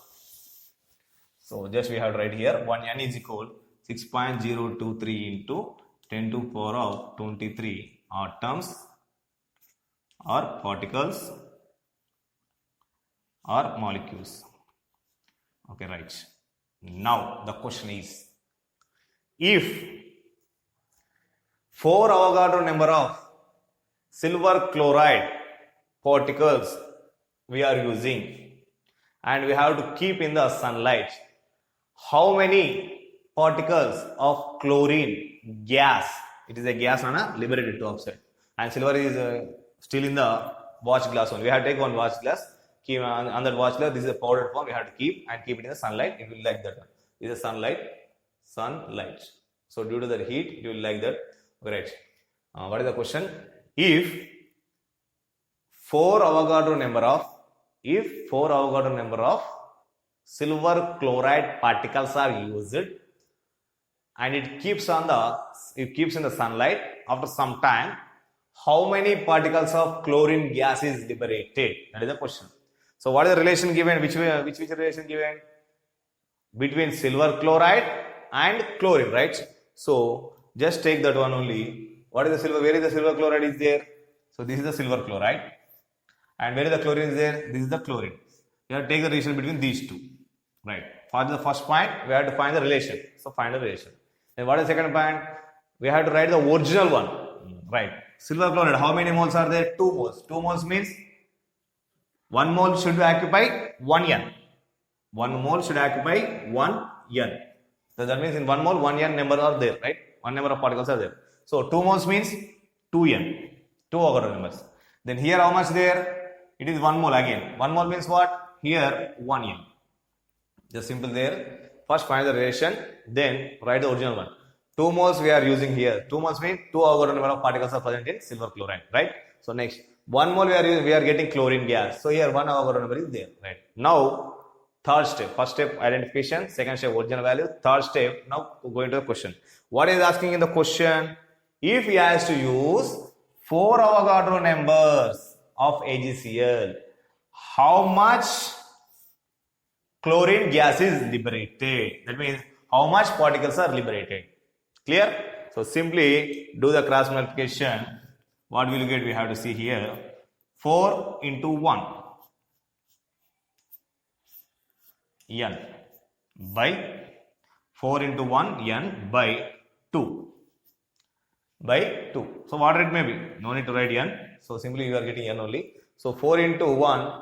Speaker 1: so just we have to write here 1n is equal 6.023 into 10 to the power of 23 atoms or particles or molecules. Okay, right. Now the question is, if 4 Avogadro number of silver chloride particles we are using and we have to keep in the sunlight, how many particles of chlorine gas, it is a gas on a liberated to outside, and silver is still in the watch glass only. We have to take one watch glass, keep on that watch glass, this is a powdered form, we have to keep it in the sunlight. It will like that. This is sunlight. So due to the heat, you will like that. Right. What is the question? If 4 Avogadro number of silver chloride particles are used and it keeps in the sunlight, after some time, how many particles of chlorine gas is liberated? That is the question. So what is the relation given? Which relation given? Between silver chloride and chlorine, right? So just take that one only. What is the silver? Where is the silver chloride is there? So this is the silver chloride. And where is the chlorine is there? This is the chlorine. You have to take the relation between these two. Right. For the first point, we have to find the relation. So find the relation. Then what is the second point? We have to write the original one. Right. Silver chloride, how many moles are there? 2 moles. 2 moles means 1 mole should occupy 1 N. 1 mole should occupy 1 N. So that means in 1 mole, 1 N number are there, right? 1 number of particles are there. So 2 moles means 2 N. 2 Avogadro numbers. Then here how much there? It is 1 mole again. 1 mole means what? Here 1 N. Just simple there. First find the relation, then write the original one. 2 moles we are using here. 2 moles means 2 Avogadro number of particles are present in silver chloride, right? So next, 1 mole we are getting chlorine gas. So here 1 Avogadro number is there, right? Now, third step. First step identification, second step original value, third step now go into the question. What is asking in the question? If he has to use 4 Avogadro numbers of AgCl, how much chlorine gas is liberated? That means how much particles are liberated. Clear? So simply do the cross multiplication. What will you get? We have to see here. 4 into 1 n by 4 into 1 n by 2 by 2. So what it may be? No need to write n. So simply you are getting n only. So 4 into 1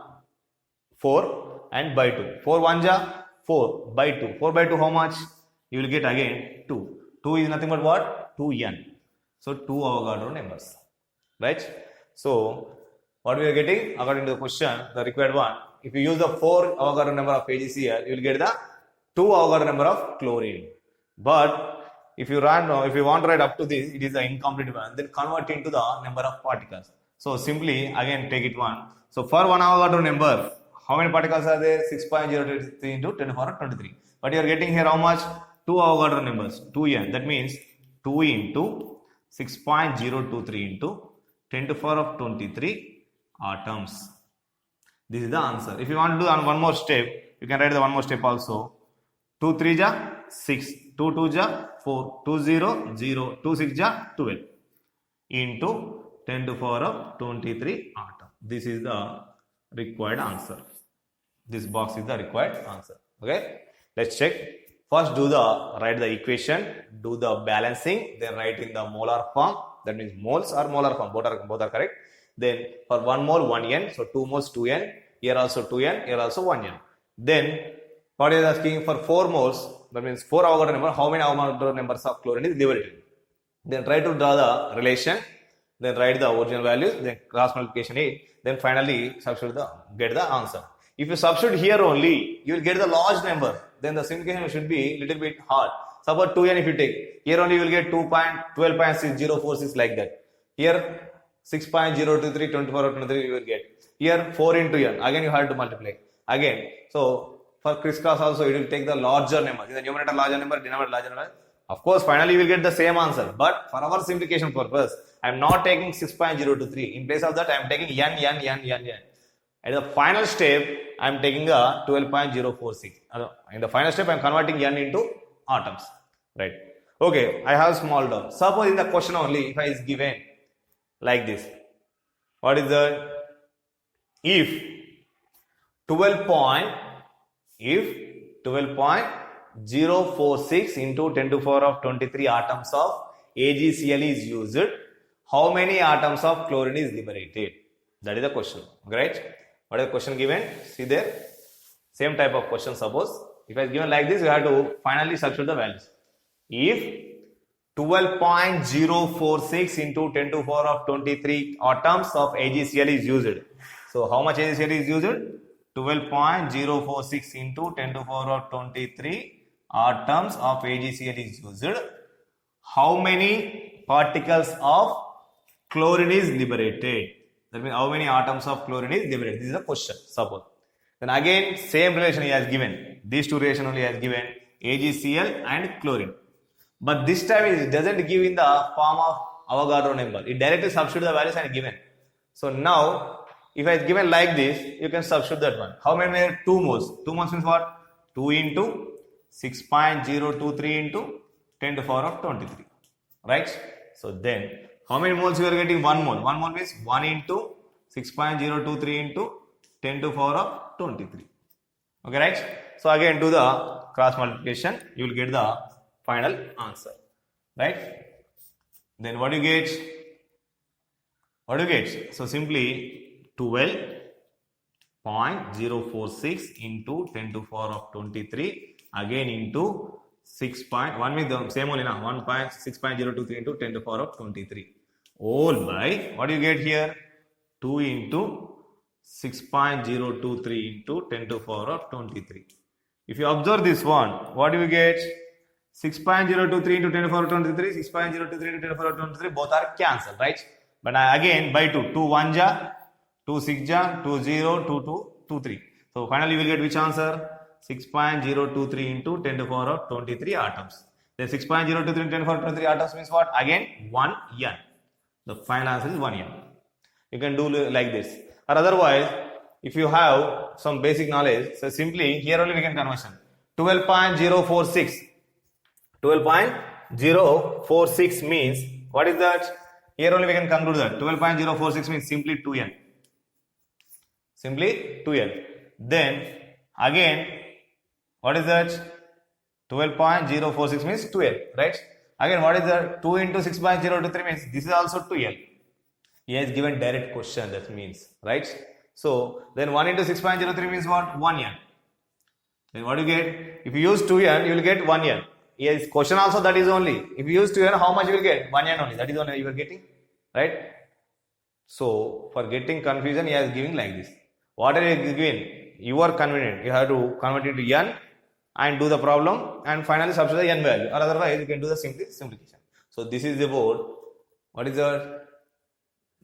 Speaker 1: 4 and by 2. 4 1 ja 4 by 2. 4 by 2 how much? You will get again 2. 2 is nothing but what? 2n. So 2 Avogadro numbers. Right? So what we are getting according to the question, the required one, if you use the 4 Avogadro number of AgCl, you will get the 2 Avogadro number of chlorine. But if you want to write up to this, it is an incomplete one. Then convert into the number of particles. So simply again take it one. So for 1 Avogadro number, how many particles are there? 6.023 into 10 to the power of 23. But you are getting here how much? 2 Avogadro numbers, 2n. That means 2 into 6.023 into 10 to the power of 23 atoms. This is the answer. If you want to do one more step, you can write the one more step also. 2 3 ja 6, 2 2 ja 4, 2 0 0, 2 6 ja 12 into 10 to the power of 23 atom. This is the required answer. This box is the required answer. Okay, let's check. First write the equation, do the balancing, then write in the molar form. That means moles or molar form, both are correct. Then for 1 mole 1n, so 2 moles 2n, here also 2n, here also 1n. Then what is asking for 4 moles, that means 4 Avogadro number, how many Avogadro numbers of chlorine is liberated. Then try to draw the relation, then write the original values, then cross multiplication it, then finally get the answer. If you substitute here only, you will get the large number. Then the simplification should be little bit hard. Suppose 2n if you take, here only you will get 12.6046 like that. Here 6.023 24 or 23 you will get. Here 4 into n. Again you have to multiply. Again. So for crisscross also it will take the larger number. The numerator larger number, denominator larger number. Of course finally you will get the same answer. But for our simplification purpose, I am not taking 6.023. In place of that I am taking n. At the final step, I am taking a 12.046. In the final step, I am converting n into atoms. Right. Okay, I have small doubt. Suppose in the question only, if I is given like this. What is that? If 12.046 into 10 to the power of 23 atoms of AgCl is used, how many atoms of chlorine is liberated? That is the question. Right? What is the question given? See there. Same type of question suppose. If I is given like this, you have to finally substitute the values. If 12.046 into 10 to the power of 23 atoms of AgCl is used. So how much AgCl is used? 12.046 into 10 to the power of 23 atoms of AgCl is used. How many particles of chlorine is liberated? That means how many atoms of chlorine is liberated? This is the question, suppose. Then again, same relation he has given. These two relation only has given AgCl and chlorine. But this time it doesn't give in the form of Avogadro number. It directly substitute the values and given. So now, if I is given like this, you can substitute that one. How many? 2 moles. 2 moles means what? 2 into 6.023 into 10 to the power of 23. Right? So then, how many moles you are getting? 1 mole. 1 mole means 1 into 6.023 into 10 to the power of 23. Okay, right? So again do the cross multiplication. You will get the final answer. Right? Then what do you get? What do you get? So simply 12.046 into 10 to the power of 23 again into 1 means the same only now 1.6.023 into 10 to the power of 23 all by what do you get here 2 into 6.023 into 10 to the power of 23 If you observe this one, what do you get? 6.023 into 10 to the power 23, 6.023 into 10 to the power 23, both are cancelled, right? But again, by 2, 2 1 ja, 2 6 ja, 2 0, 2 2, 2 3. So finally you will get which answer? 6.023 into 10 to the power of 23 atoms. Then 6.023 into 10 to the power of 23 atoms means what? Again, 1 n. The final answer is 1 n. You can do like this. Or otherwise, if you have some basic knowledge, so simply here only we can conversion. 12.046. 12.046 means, what is that? Here only we can conclude that. 12.046 means simply 2n. Simply 2n. Then again, what is that? 12.046 means 2n, right? Again, what is that? 2 into 6.023 means this is also 2n. He has given direct question, that means, right? So then 1 into 6.03 means what? 1n. Then what do you get? If you use 2n, you will get 1n. Yes, question also that is only. If you use 2n, how much you will get? 1n only. That is only you are getting, right? So for getting confusion, he is giving like this. Whatever you are given, you are convenient. You have to convert it to n and do the problem and finally substitute the n value. Or otherwise, you can do the simplification. So this is about what is the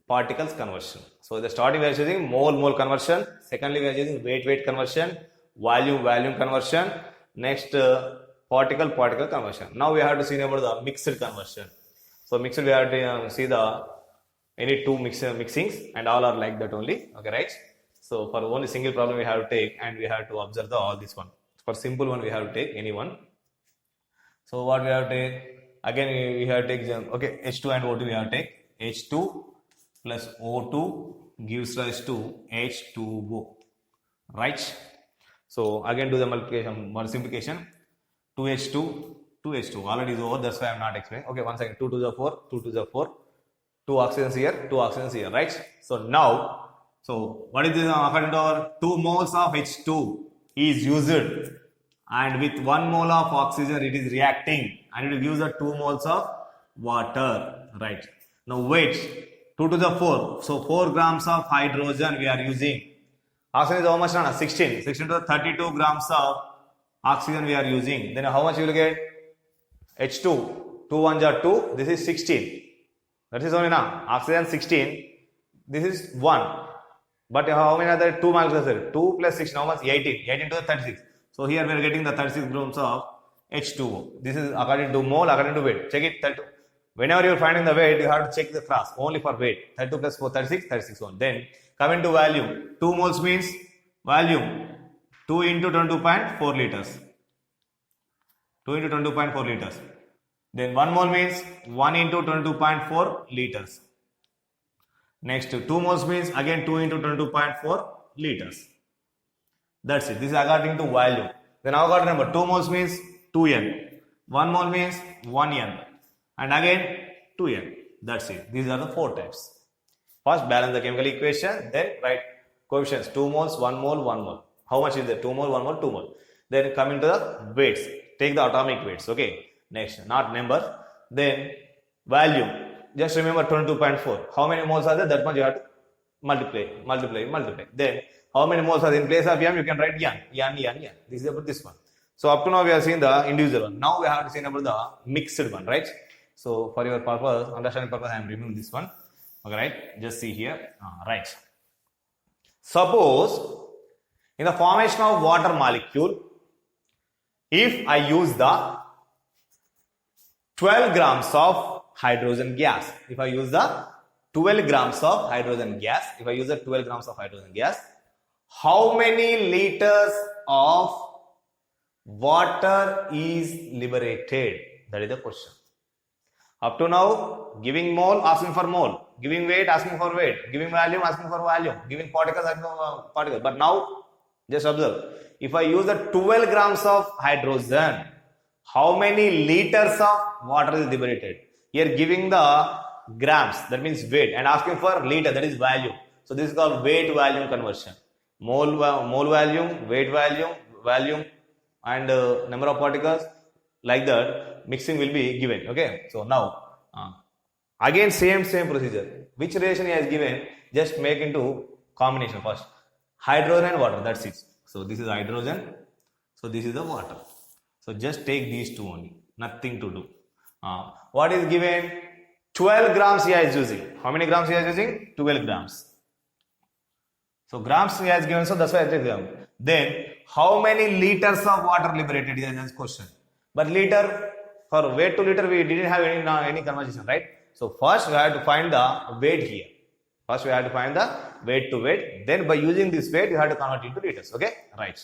Speaker 1: particles conversion. So the starting we are using mole conversion. Secondly, we are using weight conversion, volume conversion. Next particle conversion. Now we have to see about the mixed conversion. So mixed we have to see the any two mixings and all are like that only. Okay, right? So for only single problem we have to take and we have to observe all this one. For simple one we have to take any one. So what we have to take? Again we have to take okay, H2 and O2 we have to take. H2 plus O2 gives rise to H2O, right? So again do the simplification. 2H2, 2H2 already is over, that's why I am not explaining. Okay, one second. 2 to the 4, 2 to the 4, 2 oxygens here, 2 oxygens here, right? So now, so what is this according to our 2 moles of H2 is used and with 1 mole of oxygen it is reacting and it gives the 2 moles of water, right? Now wait, 2 to the 4, so 4 grams of hydrogen we are using. Oxygen is how much? 16. 16 to the 32 grams of oxygen we are using. Then how much you will get? H2. 2 1 are 2. This is 16. That is only now. Oxygen 16. This is 1. But how many other 2 molecules are there? 2 plus 16. How much? 18. 18 to the 36. So here we are getting the 36 grams of H2O. This is according to mole, according to weight. Check it. 32. Whenever you are finding the weight, you have to check the cross. Only for weight. 32 plus 4, 36, 36 1. Then coming to volume. 2 moles means volume. 2 into 22.4 liters. 2 into 22.4 liters. Then 1 mole means 1 into 22.4 liters. Next 2 moles means again 2 into 22.4 liters. That's it. This is according to volume. Then now got remember 2 moles means 2n. 1 mole means 1n. And again 2n. That's it. These are the 4 types. First balance the chemical equation. Then write coefficients. 2 moles, 1 mole, 1 mole. How much is there? 2 mole, 1 mole, 2 mole. Then coming to the weights. Take the atomic weights. Okay. Next, not number. Then volume. Just remember 22.4. How many moles are there? That much you have to multiply. Then how many moles are there? In place of m, you can write n. This is about this one. So up to now we have seen the individual one. Now we have to see about the mixed one, right? So for your purpose, understanding purpose, I am removing this one. Okay, right? Just see here. Right. Suppose in the formation of water molecule, if I use the 12 grams of hydrogen gas, how many liters of water is liberated? That is the question. Up to now, giving mole, asking for mole, giving weight, asking for weight, giving volume, asking for volume, giving particles, asking for particles. But now, just observe, if I use the 12 grams of hydrogen, how many liters of water is liberated? Here giving the grams, that means weight, and asking for liter, that is volume. So this is called weight volume conversion. Mole volume, weight volume, and number of particles, like that mixing will be given. Okay, so now again same procedure. Which relation he has given, just make into combination first. Hydrogen and water, that's it. So this is hydrogen. So this is the water. So just take these two only, nothing to do. What is given? 12 grams he is using. How many grams he is using? 12 grams. So grams he has given, so that's why I take gram. Then how many liters of water liberated is the question. But liter, for weight to liter we didn't have any conversation, right? So first we have to find the weight here. First we have to find the weight to weight. Then by using this weight you have to convert into liters. Okay, right.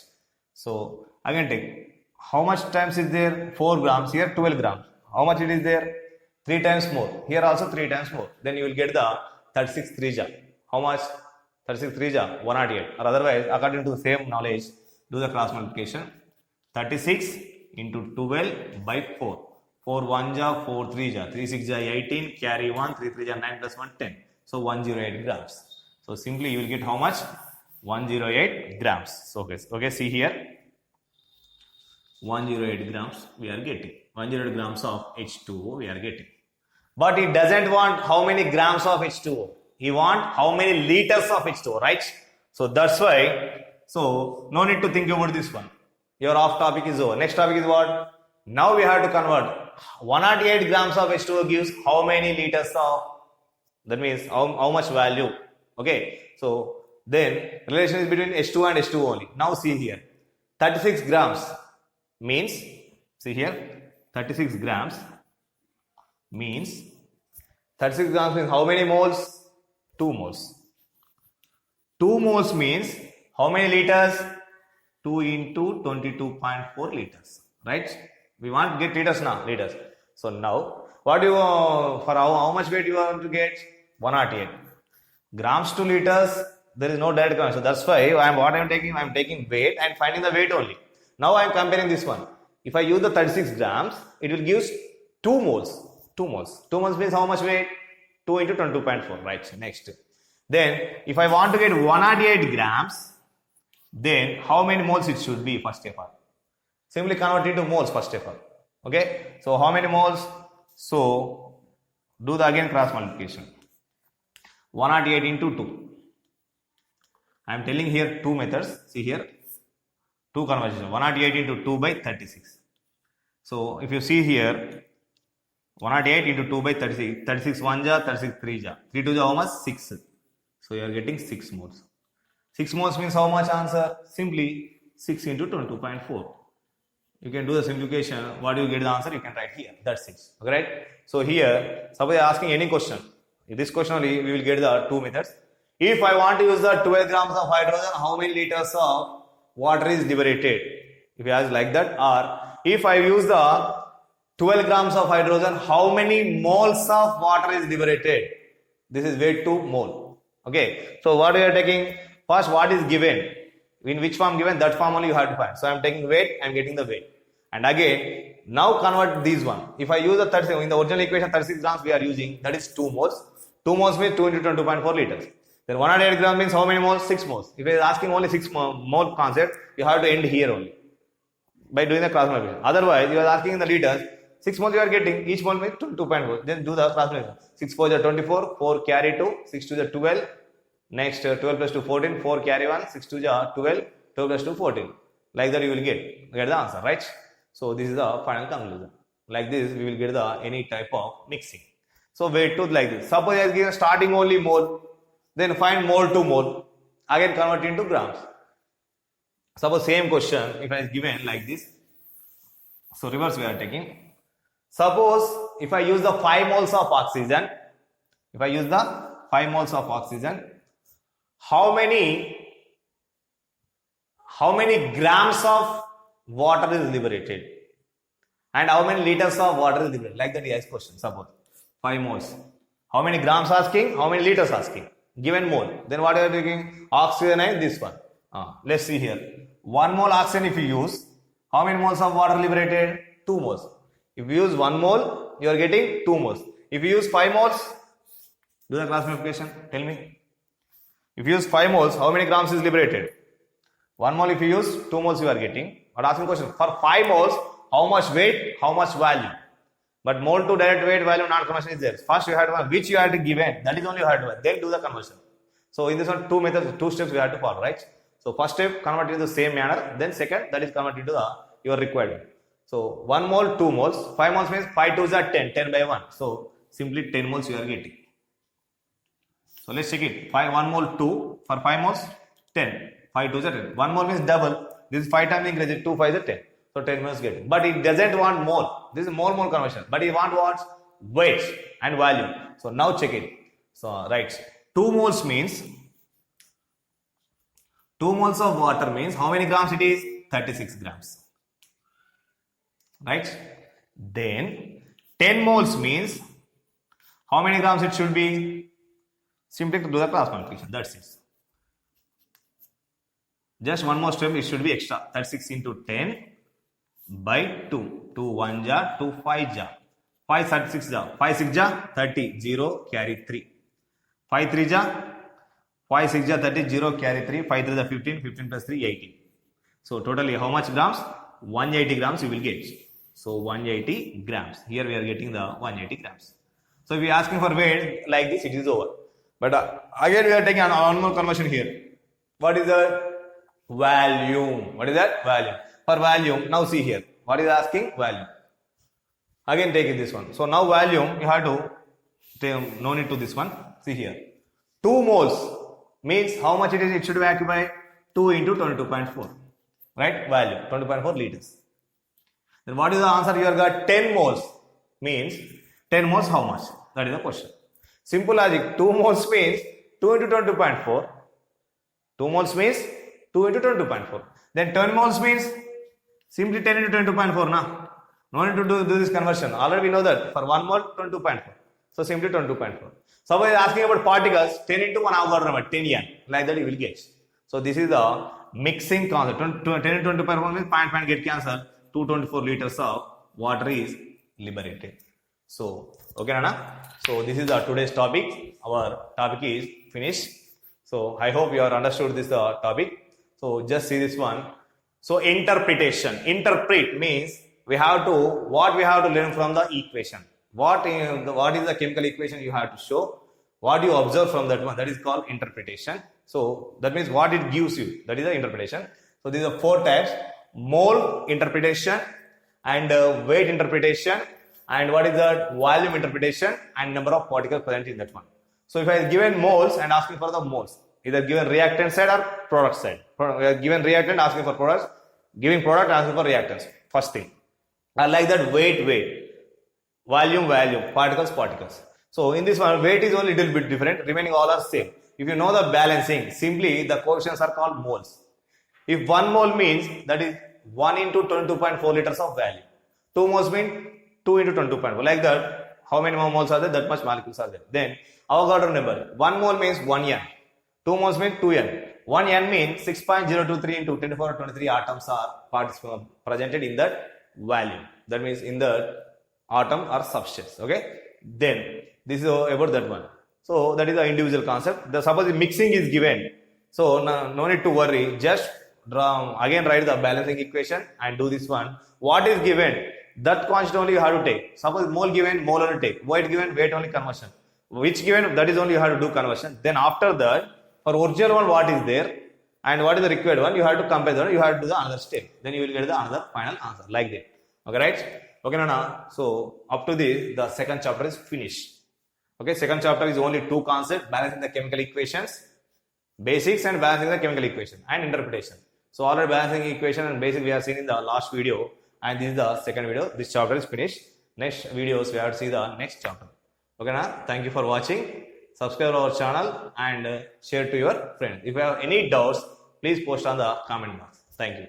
Speaker 1: So again take, how much times is there? 4 grams, here 12 grams. How much it is there? 3 times more. Here also 3 times more. Then you will get the 36 3 How much? 36 3 108. Or otherwise, according to the same knowledge, do the cross multiplication. 36 into 12 by 4. 4 1 4 3 3 6 18, carry 1, 3 3 9 plus 1 10. So 108 grams. So simply you will get how much? 108 grams. So okay, see here. 108 grams we are getting. 108 grams of H2O we are getting. But he doesn't want how many grams of H2O. He wants how many liters of H2O, right? So that's why, so no need to think about this one. Your off topic is over. Next topic is what? Now we have to convert. 108 grams of H2O gives how many liters of, that means how much value. Okay, so then relation is between H2O and H2O only. Now see here, 36 grams means, see here, 36 grams means, 36 grams means how many moles? 2 moles. 2 moles means how many liters? 2 into 22.4 liters, right? We want to get liters now, liters. So now, what do you, for how much weight you want to get? 108. Grams to liters, there is no direct connection. So that's why what I am taking weight and finding the weight only. Now I am comparing this one. If I use the 36 grams, it will give 2 moles. 2 moles. 2 moles means how much weight? 2 into 22.4, right? Next. Then, if I want to get 108 grams, then how many moles it should be first of all? Simply convert it to moles first of all. Okay? So, how many moles? So, do the again cross multiplication. 108 into 2. I am telling here 2 methods. See here. 2 conversion. 108 into 2 by 36. So, if you see here, 108 into 2 by 36. 36 1 36 3 3 2 how much? 6. So you are getting 6 moles. 6 moles means how much answer? Simply 6 into 22.4. You can do the simplification. What do you get the answer? You can write here. That's 6. Okay, right? So here, suppose you are asking any question. In this question only, we will get the 2 methods. If I want to use the 12 grams of hydrogen, how many liters of water is liberated? If you ask like that, or if I use the 12 grams of hydrogen, how many moles of water is liberated? This is weight to mole. Okay. So what we are taking? First, what is given? In which form given? That form only you have to find. So I am taking weight, I am getting the weight. And again, now convert these one. If I use the 36, in the original equation 36 grams we are using, that is 2 moles. 2 moles means 2 into 22.4 liters. Then 108 grams means how many moles? 6 moles. If you are asking only 6 mole concept, you have to end here only. By doing the cross multiplication. Otherwise, you are asking in the liters, 6 moles you are getting, each mole means 2.4. Then do the cross multiplication. 6 4 is 24, 4 carry 2, 6 2 is 12. Next 12 plus 2 14, 4 carry 1, 6 2 is 12, 12 plus 2 14. Like that you will get the answer, right? So this is the final conclusion. Like this we will get the any type of mixing. So weight to like this. Suppose I give starting only mole, then find mole to mole. Again convert into grams. Suppose same question if I is given like this. So reverse we are taking. Suppose if I use the 5 moles of oxygen, how many grams of water is liberated and how many liters of water is liberated? Like that he has question. Suppose 5 moles. How many grams asking? How many liters asking? Given mole. Then what are you taking? Oxygen and this one. Let's see here. 1 mole oxygen if you use, how many moles of water liberated? 2 moles. If you use 1 mole, you are getting 2 moles. If you use 5 moles, do the cross multiplication. Tell me. If you use 5 moles, how many grams is liberated? 1 mole if you use, 2 moles you are getting. But asking question, for 5 moles, how much weight, how much value? But mole to direct weight value not conversion is there. First you have to find which you have to given. That is only you have to find. Then do the conversion. So in this one, 2 methods, 2 steps we have to follow, right? So first step, convert it into the same manner. Then second, that is converted into your required one. So 1 mole, 2 moles. 5 moles means 5 2s are 10, 10 by 1. So simply 10 moles you are getting. So let's check it. 1 mole 2, for 5 moles 10. 5 2s are 10. 1 mole means double. This is 5 times increase, 2 5s are 10. So 10 moles getting. But it doesn't want mole. This is mole conversion. But it wants what? Weight and volume. So now check it. So right. 2 moles means 2 moles of water means how many grams it is? 36 grams. Right? Then 10 moles means how many grams it should be? Simply to do the cross multiplication. That's it. Just one more step, it should be extra. 36 into 10 by 2. 2 1 ja, 2 5 ja. 5 36 ja. 5 6 ja, 30. 0 carry 3. 5 3 ja, 5 6 ja, 30. 0 carry 3. 5 3 ja, 15. 15 plus 3, 18. So totally how much grams? 180 grams you will get. So 180 grams. Here we are getting the 180 grams. So if you are asking for weight like this, it is over. But again we are taking one more conversion here. What is the volume? What is that? Volume. For volume, now see here. What is asking? Volume. Again take it this one. So now volume, you have to take, no need to this one. See here. 2 moles means how much it is? It should be occupy 2 into 22.4. Right? Volume. 22.4 liters. Then what is the answer? You have got 10 moles. Means 10 moles how much? That is the question. Simple logic. 2 moles means 2 into 22.4. 2 moles means 2 into 22.4. Then 10 moles means simply 10 into 22.4. Nah? No need to do this conversion. Already we know that for 1 mole 22.4. So simply 22.4. Somebody is asking about particles. 10 into 1 Avogadro, 10 N. Like that you will get. So this is the mixing concept. 10 into 22.4 means point get cancelled. 224 liters of water is liberated. So okay, Nana. So this is the today's topic. Our topic is finished. So I hope you have understood this topic. So just see this one. So interpretation. Interpret means we have to learn from the equation. What is the chemical equation you have to show? What you observe from that one, that is called interpretation. So that means what it gives you, that is the interpretation. So these are 4 types: mole interpretation, and weight interpretation, and what is the volume interpretation, and number of particles present in that one. So if I am given moles and asking for the moles, either given reactant side or product side. Given reactant, asking for products. Giving product, asking for reactants. First thing. I like that weight. Volume, particles. So in this one, weight is only a little bit different. Remaining all are same. If you know the balancing, simply the coefficients are called moles. If 1 mole means that is 1 into 22.4 liters of value. 2 moles mean 2 into 22.4. Like that, how many more moles are there? That much molecules are there. Then Avogadro number. 1 mole means 1 N. 2 moles means 2 N. 1 N means 6.023 into 10 to the power 23 atoms are presented in that volume. That means in the atom or substance. Okay. Then this is about that one. So that is the individual concept. Suppose the mixing is given. So no need to worry. Just again write the balancing equation and do this one. What is given? That quantity only you have to take. Suppose mole given, mole only take. Weight given, weight only conversion. Which given, that is only you have to do conversion. Then after that, for original one, what is there and what is the required one, you have to compare that. You have to do the another step. Then you will get the another final answer like that. Okay, right? Okay, Nana. So up to this, the second chapter is finished. Okay, second chapter is only 2 concepts: balancing the chemical equations, basics, and balancing the chemical equation, and interpretation. So already balancing equation and basic we have seen in the last video, and this is the second video. This chapter is finished. Next videos we have to see the next chapter. Okay, Nana. Thank you for watching. Subscribe our channel and share to your friends. If you have any doubts, please post on the comment box. Thank you.